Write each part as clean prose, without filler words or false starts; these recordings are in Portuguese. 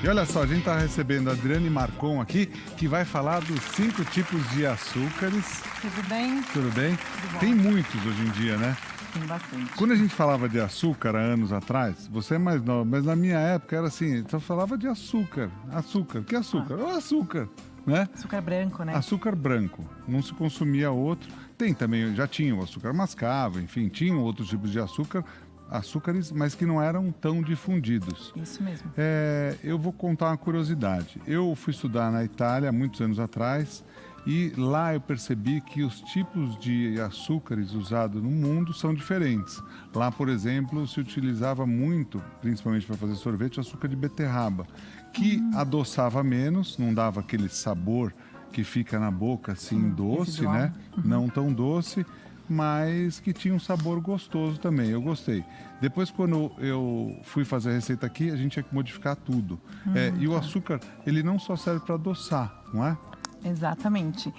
E olha só, a gente está recebendo a Adriane Marcon aqui, que vai falar dos 5 tipos de açúcares. Tudo bem? Tudo bem? Tudo bom. Tem muitos hoje em dia, né? Tem bastante. Quando a gente falava de açúcar há anos atrás, você é mais nova, mas na minha época era assim, só falava de açúcar. Açúcar, que açúcar? O açúcar, né? Açúcar branco, né? Açúcar branco, não se consumia outro. Tem também, já tinha o açúcar mascavo, enfim, tinham outros tipos de açúcares, mas que não eram tão difundidos. Isso mesmo. Eu vou contar uma curiosidade. Eu fui estudar na Itália muitos anos atrás e lá eu percebi que os tipos de açúcares usados no mundo são diferentes. Lá, por exemplo, se utilizava muito, principalmente para fazer sorvete, açúcar de beterraba, que adoçava menos, não dava aquele sabor que fica na boca assim doce, residual. né? Não tão doce, mas que tinha um sabor gostoso também, eu gostei. Depois, quando eu fui fazer a receita aqui, a gente tinha que modificar tudo. E o açúcar, ele não só serve para adoçar, não é? Exatamente.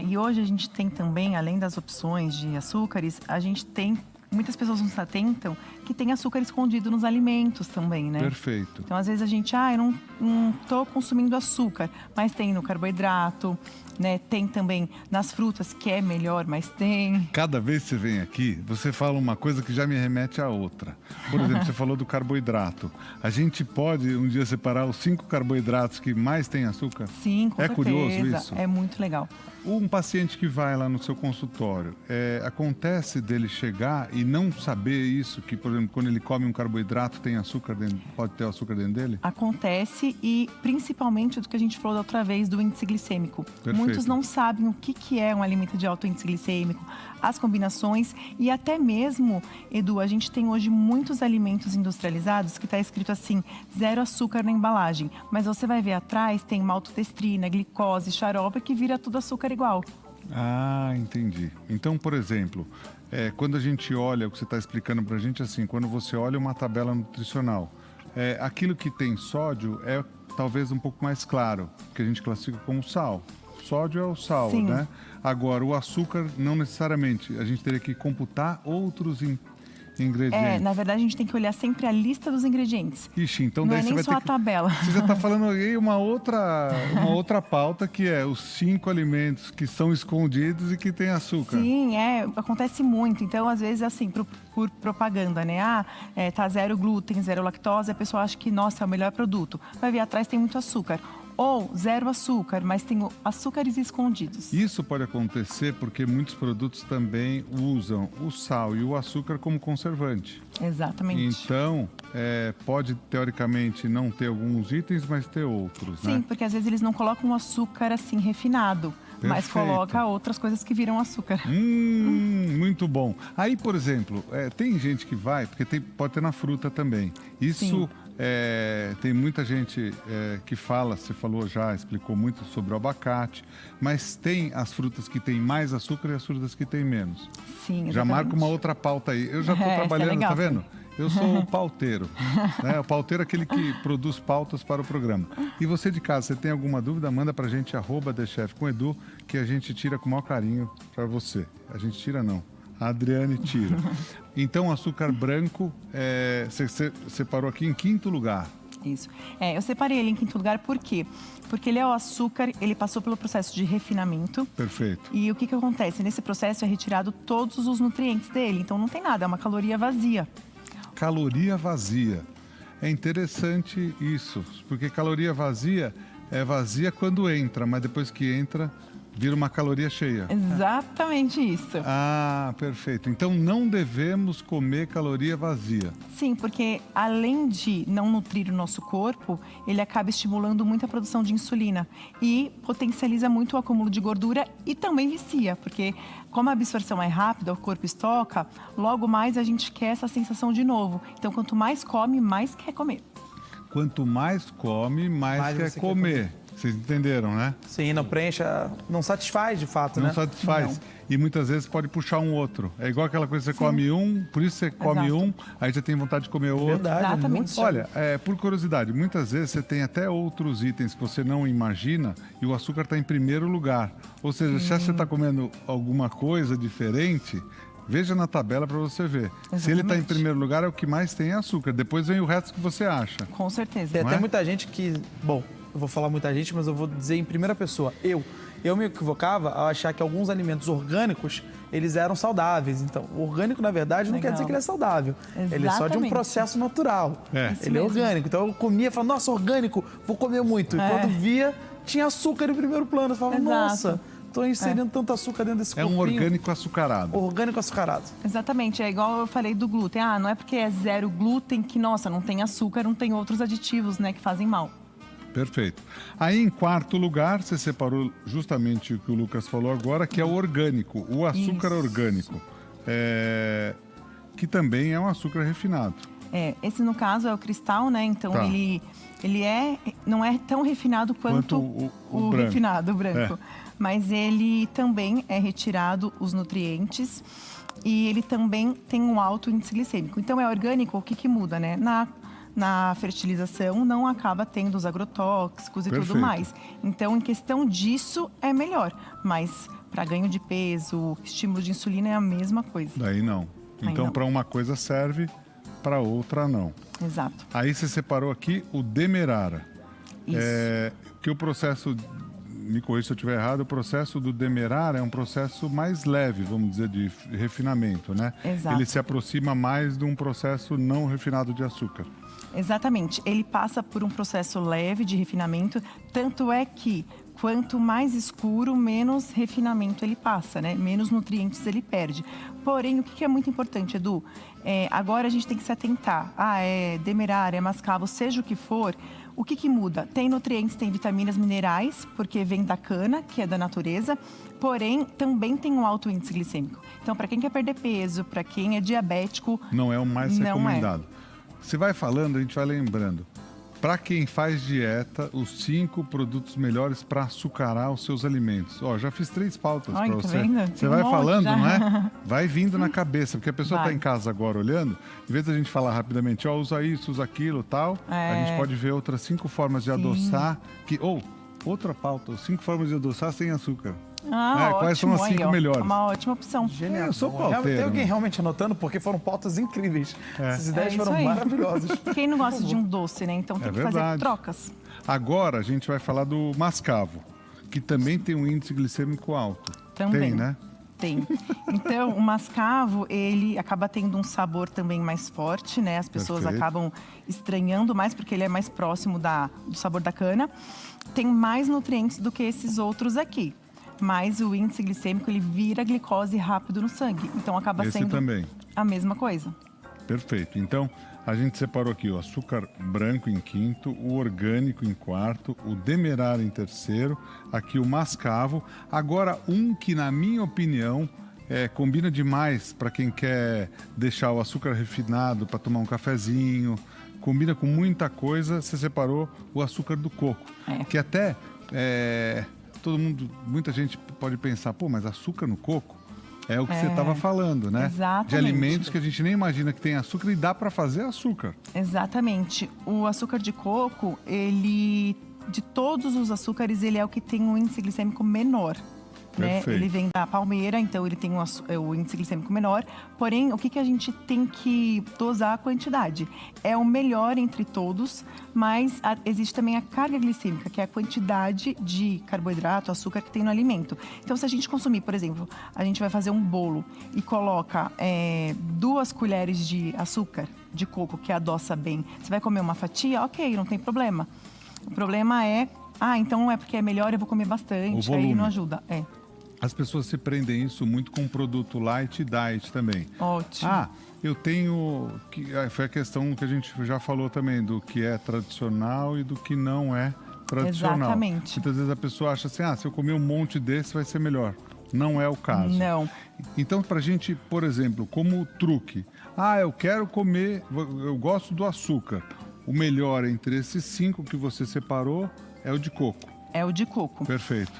E hoje a gente tem também, além das opções de açúcares, a gente tem, muitas pessoas não se atentam, que tem açúcar escondido nos alimentos também, né? Perfeito. Então, às vezes a gente, eu não tô consumindo açúcar, mas tem no carboidrato, né? Tem também nas frutas, que é melhor, mas tem. Cada vez que você vem aqui, você fala uma coisa que já me remete a outra. Por exemplo, você falou do carboidrato. A gente pode um dia separar os 5 carboidratos que mais têm açúcar? Sim, com É certeza. curioso isso? É muito legal. Um paciente que vai lá no seu consultório, acontece dele chegar e não saber isso, que, por exemplo, quando ele come um carboidrato, tem açúcar dentro, pode ter açúcar dentro dele? Acontece, e principalmente do que a gente falou da outra vez, do índice glicêmico. Perfeito. Muitos não sabem o que é um alimento de alto índice glicêmico, as combinações e até mesmo, Edu, a gente tem hoje muitos alimentos industrializados que está escrito assim, 0 açúcar na embalagem. Mas você vai ver atrás, tem maltodestrina, glicose, xarope, que vira tudo açúcar igual. Ah, entendi. Então, por exemplo, quando a gente olha, o que você está explicando para a gente, assim, quando você olha uma tabela nutricional, aquilo que tem sódio é talvez um pouco mais claro, que a gente classifica como sal. Sódio é o sal, Sim. né? Agora, o açúcar, não necessariamente. A gente teria que computar outros ingredientes. Na verdade, a gente tem que olhar sempre a lista dos ingredientes. Ixi, então Não daí é você nem vai só ter a tabela. Você já está falando aí uma outra pauta, que é os 5 alimentos que são escondidos e que têm açúcar. Sim, acontece muito. Então, às vezes, assim, por propaganda, né? Tá 0 glúten, 0 lactose, a pessoa acha que, nossa, é o melhor produto. Vai ver, atrás tem muito açúcar. Ou 0 açúcar, mas tem açúcares escondidos. Isso pode acontecer porque muitos produtos também usam o sal e o açúcar como conservante. Exatamente. Então, pode, teoricamente, não ter alguns itens, mas ter outros, Sim, né? porque às vezes eles não colocam açúcar assim refinado, mas Perfeito. coloca outras coisas que viram açúcar. Muito bom. Aí, por exemplo, tem gente que vai, porque pode ter na fruta também. Isso... Sim. Tem muita gente que fala, você falou já, explicou muito sobre o abacate, mas tem as frutas que têm mais açúcar e as frutas que têm menos. Sim, Já exatamente. marca uma outra pauta aí. Eu já estou Essa é trabalhando, legal, tá vendo? sim. Eu sou o pauteiro. Né? O pauteiro é aquele que produz pautas para o programa. E você de casa, você tem alguma dúvida? Manda pra gente, @TheChef com Edu, que a gente tira com o maior carinho para você. A gente tira não. A Adriane tira. Então, açúcar branco, você separou aqui em 5º lugar. Isso. Eu separei ele em 5º lugar, por quê? Porque ele é o açúcar, ele passou pelo processo de refinamento. Perfeito. E o que acontece? Nesse processo é retirado todos os nutrientes dele, então não tem nada, é uma caloria vazia. Caloria vazia. É interessante isso, porque caloria vazia é vazia quando entra, mas depois que entra, vira uma caloria cheia. Exatamente isso. Ah, perfeito. Então não devemos comer caloria vazia. Sim, porque além de não nutrir o nosso corpo, ele acaba estimulando muito a produção de insulina e potencializa muito o acúmulo de gordura e também vicia, porque como a absorção é rápida, o corpo estoca, logo mais a gente quer essa sensação de novo. Então, quanto mais come, mais quer comer. Quanto mais come, mais quer você comer. Vocês entenderam, né? Sim, não preenche, não satisfaz de fato, Não né? satisfaz. Não. E muitas vezes pode puxar um outro. É igual aquela coisa que você come um, por isso você come Exato. um, aí você tem vontade de comer outro. Verdade, Exatamente. muito Olha, por curiosidade, muitas vezes você tem até outros itens que você não imagina e o açúcar está em primeiro lugar. Ou seja, se você está comendo alguma coisa diferente, Veja na tabela para você ver. Se ele está em Exatamente. primeiro lugar, é o que mais tem açúcar. Depois vem o resto que você acha. Com certeza. Tem Não até é? muita gente que... Bom, eu vou falar muita gente, mas eu vou dizer em primeira pessoa. Eu me equivocava ao achar que alguns alimentos orgânicos, eles eram saudáveis. Então, o orgânico, na verdade, não quer Legal. dizer que ele é saudável. Ele é só de um Exatamente. processo natural. Isso Ele é mesmo. orgânico. Então, eu comia e falava, nossa, orgânico, vou comer muito. E quando via, tinha açúcar em primeiro plano. Eu falava, Exato. nossa, estou inserindo tanto açúcar dentro desse É um corpinho. orgânico açucarado. Orgânico açucarado. Exatamente, é igual eu falei do glúten. Não é porque é zero glúten que, nossa, não tem açúcar, não tem outros aditivos, né, que fazem mal. Perfeito. Aí, em quarto lugar, você separou justamente o que o Lucas falou agora, que é o orgânico, o açúcar Isso. orgânico, que também é um açúcar refinado. Esse no caso é o cristal, né? Então Tá. ele não é tão refinado quanto o branco. refinado, o branco. Mas ele também é retirado os nutrientes e ele também tem um alto índice glicêmico. Então é orgânico, o que muda, né? Na fertilização não acaba tendo os agrotóxicos e Perfeito. tudo mais. Então, em questão disso, é melhor. Mas para ganho de peso, estímulo de insulina é a mesma coisa. Daí não. Aí Então, não. para uma coisa serve, para outra não. Exato. Aí você separou aqui o demerara. Isso. Que o processo, me corrija se eu estiver errado, o processo do demerara é um processo mais leve, vamos dizer, de refinamento, né? Exato. Ele se aproxima mais de um processo não refinado de açúcar. Exatamente. Ele passa por um processo leve de refinamento, tanto é que quanto mais escuro, menos refinamento ele passa, né? Menos nutrientes ele perde. Porém, o que é muito importante, Edu? Agora a gente tem que se atentar. É demerara, é mascavo, seja o que for. O que muda? Tem nutrientes, tem vitaminas, minerais, porque vem da cana, que é da natureza. Porém, também tem um alto índice glicêmico. Então, para quem quer perder peso, para quem é diabético... Não é o mais Não é. recomendado. Você vai falando, a gente vai lembrando. Para quem faz dieta, os 5 produtos melhores para açucarar os seus alimentos. Ó, já fiz 3 pautas para Tá você. vendo? Você Tem vai um monte falando, já. não é? Vai vindo na cabeça, porque a pessoa está Vai. em casa agora olhando, em vez da gente falar rapidamente, ó, usa isso, usa aquilo, tal, a gente pode ver outras 5 formas de adoçar, outra pauta, 5 formas de adoçar sem açúcar. Quais são as 5 aí, ó. melhores? Uma ótima opção. Genial. Eu sou Bom, pauteiro, Tem alguém né? realmente anotando, porque foram pautas incríveis. Essas ideias isso foram aí. maravilhosas. Quem não gosta de um doce, né? Então tem que fazer verdade. trocas. Agora a gente vai falar do mascavo, que também tem um índice glicêmico alto. Também. Tem, né? Tem. Então, o mascavo, ele acaba tendo um sabor também mais forte, né? As pessoas Perfeito. acabam estranhando mais, porque ele é mais próximo do sabor da cana. Tem mais nutrientes do que esses outros aqui. Mas o índice glicêmico, ele vira glicose rápido no sangue. Então, acaba Esse sendo também. a mesma coisa. Perfeito. Então, a gente separou aqui o açúcar branco em quinto, o orgânico em quarto, o demerara em terceiro, aqui o mascavo. Agora, um que, na minha opinião, combina demais para quem quer deixar o açúcar refinado para tomar um cafezinho, combina com muita coisa, você separou o açúcar do coco. Que até muita gente pode pensar, pô, mas açúcar no coco? É o que você estava falando, né? Exatamente. De alimentos que a gente nem imagina que tem açúcar e dá para fazer açúcar. Exatamente. O açúcar de coco, de todos os açúcares, ele é o que tem um índice glicêmico menor. Né? Perfeito. Ele vem da palmeira, então ele tem o índice glicêmico menor. Porém, o que a gente tem que dosar a quantidade? É o melhor entre todos, mas existe também a carga glicêmica, que é a quantidade de carboidrato, açúcar que tem no alimento. Então, se a gente consumir, por exemplo, a gente vai fazer um bolo e coloca 2 colheres de açúcar de coco, que adoça bem. Você vai comer uma fatia? Ok, não tem problema. O problema é, então é porque é melhor, eu vou comer bastante, O volume. aí não ajuda. As pessoas se prendem isso muito com produto light e diet também. Ótimo. Eu tenho... Foi a questão que a gente já falou também, do que é tradicional e do que não é tradicional. Exatamente. Muitas vezes a pessoa acha assim, se eu comer um monte desse vai ser melhor. Não é o caso. Não. Então, pra gente, por exemplo, como truque, eu quero comer, eu gosto do açúcar. O melhor entre esses 5 que você separou é o de coco. É o de coco. Perfeito.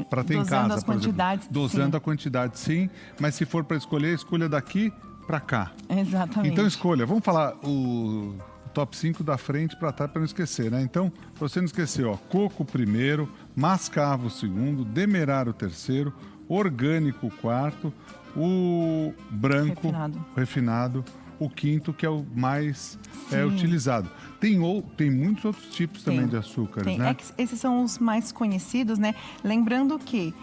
Para ter em Dosando casa, as por exemplo. quantidades, Dosando sim. a quantidade, sim. Mas se for para escolher, escolha daqui para cá. Exatamente. Então escolha. Vamos falar o top 5 da frente para trás para não esquecer, né? Então, para você não esquecer, coco primeiro, mascavo segundo, demerara o terceiro, orgânico o quarto, o branco Refinado. o quinto, que é o mais Sim. utilizado. Tem muitos outros tipos também de açúcares, né? É que esses são os mais conhecidos, né? Lembrando que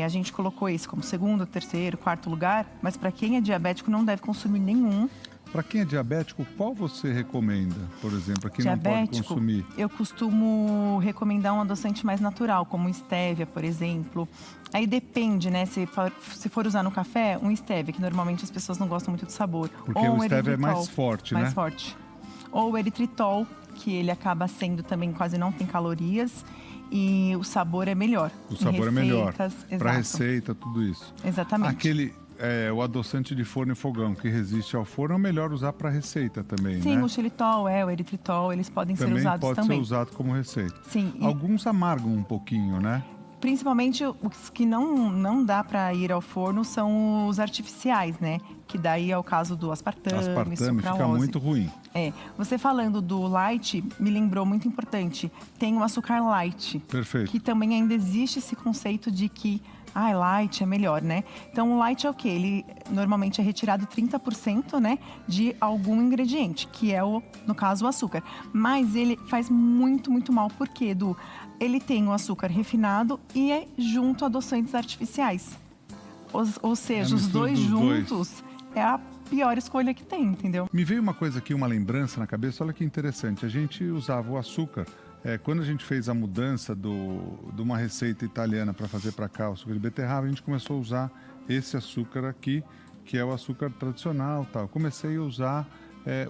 a gente colocou esse como segundo, terceiro, quarto lugar, mas para quem é diabético não deve consumir nenhum. Para quem é diabético, qual você recomenda, por exemplo, para quem Diabético, não pode consumir? eu costumo recomendar um adoçante mais natural, como stevia, por exemplo. Aí depende, né? Se for usar no café, um stevia, que normalmente as pessoas não gostam muito do sabor. Porque ou o stevia é eritritol, mais forte, né? Mais forte. Ou o eritritol, que ele acaba sendo também quase não tem calorias e o sabor é melhor. O sabor é melhor. Para exato. receita, tudo isso. Exatamente. O adoçante de forno e fogão que resiste ao forno é melhor usar para receita também, Sim, né? o xilitol, o eritritol, eles podem ser usados pode também. ser usado como receita. Sim. Alguns amargam um pouquinho, né? Principalmente os que não dá para ir ao forno são os artificiais, né? Que daí é o caso do aspartame, Aspartame fica sucralose. muito ruim. Você falando do light, me lembrou muito importante. Tem o açúcar light. Perfeito. Que também ainda existe esse conceito de que light é melhor, né? Então, o light é o quê? Ele normalmente é retirado 30%, né, de algum ingrediente, que é, no caso, o açúcar. Mas ele faz muito, muito mal. Por quê, Edu? Ele tem o açúcar refinado e é junto a adoçantes artificiais. Ou seja, os dois juntos é a pior escolha que tem, entendeu? Me veio uma coisa aqui, uma lembrança na cabeça. Olha que interessante. A gente usava o açúcar. Quando a gente fez a mudança de uma receita italiana para fazer para cá, o açúcar de beterraba, a gente começou a usar esse açúcar aqui, que é o açúcar tradicional. Tal. Eu comecei a usar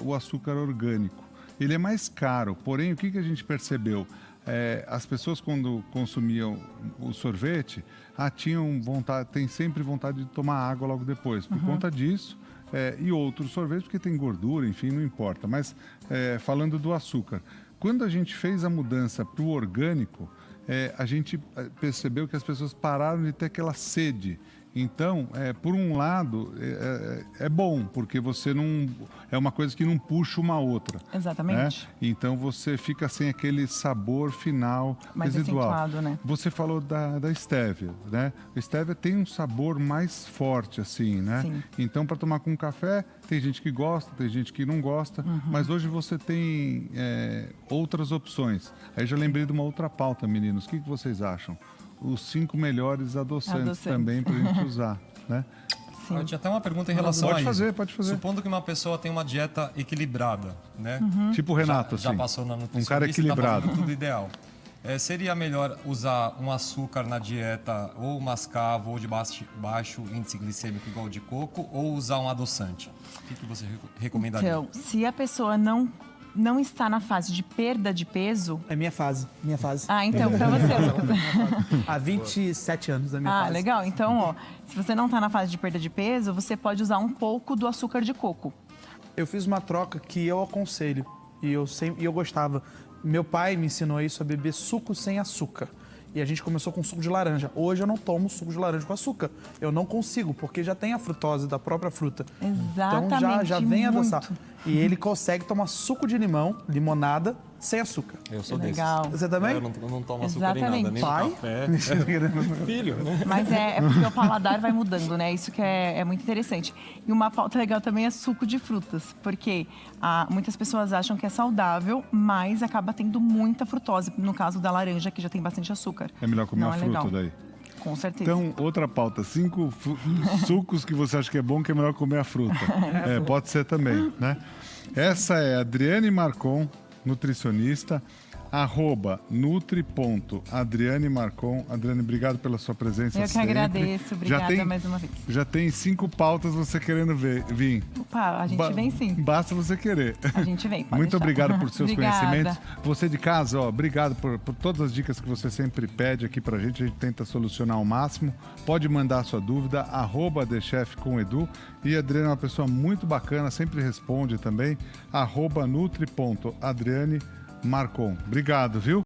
o açúcar orgânico. Ele é mais caro, porém, o que a gente percebeu? As pessoas, quando consumiam o sorvete, têm sempre vontade de tomar água logo depois. Por conta disso, e outros sorvetes, porque tem gordura, enfim, não importa. Mas falando do açúcar, quando a gente fez a mudança para o orgânico, a gente percebeu que as pessoas pararam de ter aquela sede. Então, por um lado, é bom, porque você não... É uma coisa que não puxa uma outra. Exatamente. Né? Então, você fica sem aquele sabor final mais residual. acentuado, né? Você falou da stevia, né? A stevia tem um sabor mais forte, assim, né? Sim. Então, para tomar com café, tem gente que gosta, tem gente que não gosta. Mas hoje você tem outras opções. Aí já lembrei de uma outra pauta, meninos. O que vocês acham? Os 5 melhores adoçantes também para a gente usar, né? Eu tinha até uma pergunta em relação a isso. Pode fazer. Supondo que uma pessoa tem uma dieta equilibrada, né? Tipo o Renato, já assim. passou na nutricionista, Um cara equilibrado. tá fazendo tudo ideal. Seria melhor usar um açúcar na dieta ou mascavo ou de baixo índice glicêmico igual de coco ou usar um adoçante? O que você recomendaria? Então, se a pessoa não está na fase de perda de peso... É minha fase. então, pra você. Há 27 anos da minha fase. Legal. Então, se você não está na fase de perda de peso, você pode usar um pouco do açúcar de coco. Eu fiz uma troca que eu aconselho e eu gostava. Meu pai me ensinou isso, a beber suco sem açúcar. E a gente começou com suco de laranja. Hoje eu não tomo suco de laranja com açúcar. Eu não consigo, porque já tem a frutose da própria fruta. Exatamente. Então já vem adoçar. Muito. E ele consegue tomar suco de limão, limonada, sem açúcar. Eu sou Legal. desses. Você também? Eu não tomo açúcar em nada, nem no Pai? café. Filho, né? Mas é porque o paladar vai mudando, né? Isso que é muito interessante. E uma pauta legal também é suco de frutas, porque muitas pessoas acham que é saudável, mas acaba tendo muita frutose. No caso da laranja, que já tem bastante açúcar. É melhor comer Não a é fruta legal. daí. Com certeza. Então, outra pauta. 5 sucos que você acha que é bom, que é melhor comer a fruta. Pode ser também, né? Essa é a Adriane Marcon, nutricionista, @nutri.adrianemarcon. Adriane, obrigado pela sua presença. Eu que sempre. agradeço. Obrigada mais uma vez. Já tem 5 pautas você querendo vir. Opa, a gente vem sim. Basta você querer. A gente vem, pode Muito deixar. obrigado por seus Obrigada. conhecimentos. Você de casa, obrigado por todas as dicas que você sempre pede aqui pra gente. A gente tenta solucionar ao máximo. Pode mandar sua dúvida, @thechefcomedu. E a Adriane é uma pessoa muito bacana, sempre responde também. @nutri.adrianemarcon. Obrigado, viu?